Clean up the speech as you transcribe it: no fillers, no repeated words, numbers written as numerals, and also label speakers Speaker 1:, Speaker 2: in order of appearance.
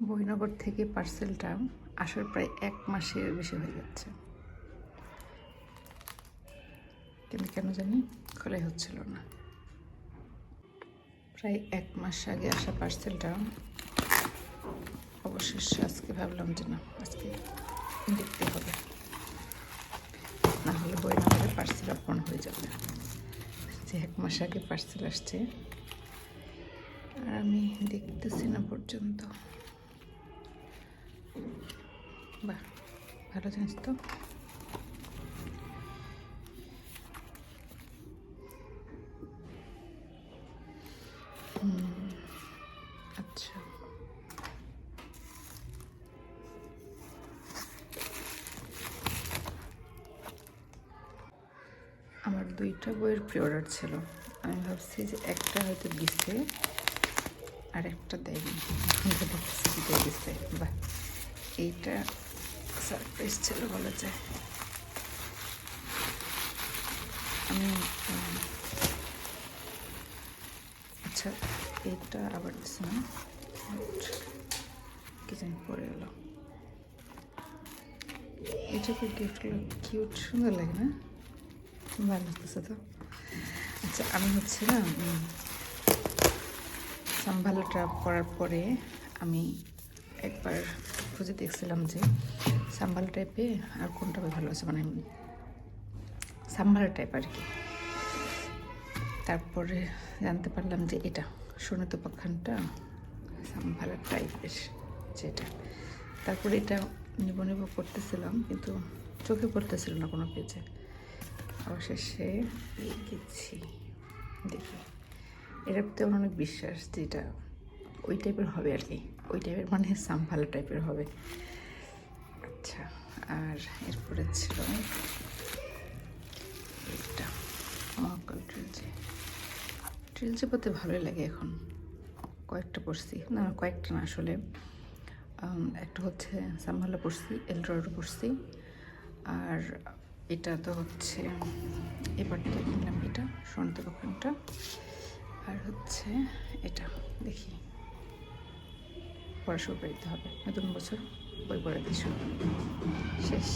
Speaker 1: বইনগর থেকে পার্সেলটা আসার প্রায় 1 মাসের বেশি হয়ে যাচ্ছে, কিন্তু কেন জানি খোলাই হচ্ছিল না। প্রায় 1 মাস আগে আসা পার্সেলটা অবশেষে আজকে ভাবলাম যে না, আজকে দেখতে হবে, না হলে বইনগরে পার্সেল অর্পণ হয়ে যাবে। যে 1 মাস আগে পার্সেল আসছে আর আমি দেখতেছি না পর্যন্ত। বাহ, ভালো জিনিস তো। আচ্ছা, আমার 2টা বইয়ের প্রি অর্ডার ছিল। আমি ভাবছি যে একটা হয়তো দিচ্ছে আর একটা দেয়নি, দিয়ে দিচ্ছে। বাহ, এইটা সারপ্রাইজ ছিল বলা যায়। আমি আচ্ছা, এইটা আবার দিচ্ছে না, কি জানি পড়ে গেল। এটা গিফটগুলো কিউট, সুন্দর লাগে না? ভালো লাগতেছে তো। আচ্ছা, আমি হচ্ছে না সাম্ভালা ট্রাপ করার পরে আমি একবার খুঁজে দেখছিলাম যে সাম্ভালা টাইপে আর কোনটা ভালো আছে, মানে সাম্ভালা টাইপ আর কি। তারপরে জানতে পারলাম যে এটা শোনাতো পাখানটা সাম্ভালা টাইপের যেটা। তারপরে এটা নিব করতেছিলাম, কিন্তু চোখে পড়তেছিল না কোনো পেজে। অবশেষে পেয়ে গেছি। দেখি, এটার প্রতি আমার অনেক বিশ্বাস যে এটা ওই টাইপের হবে আর কি, ওই টাইপের মানে সাম্ভালা টাইপের হবে। আচ্ছা, আর এরপরে ছিল এটা মহাকাল ট্রিলজি। ট্রিলজি পড়তে ভালোই লাগে এখন, কয়েকটা পড়ছি, না কয়েকটা না আসলে, একটা হচ্ছে সাম্ভালা পড়ছি, এলডোরাডো পড়ছি, আর এটা তো হচ্ছে এবার তো কিনলাম এটা শোনাতো পাখানটা, আর হচ্ছে এটা। দেখি, পড়া শুরু করে দিতে হবে, নতুন বছর বই পড়া দিয়ে শুরু শেষ।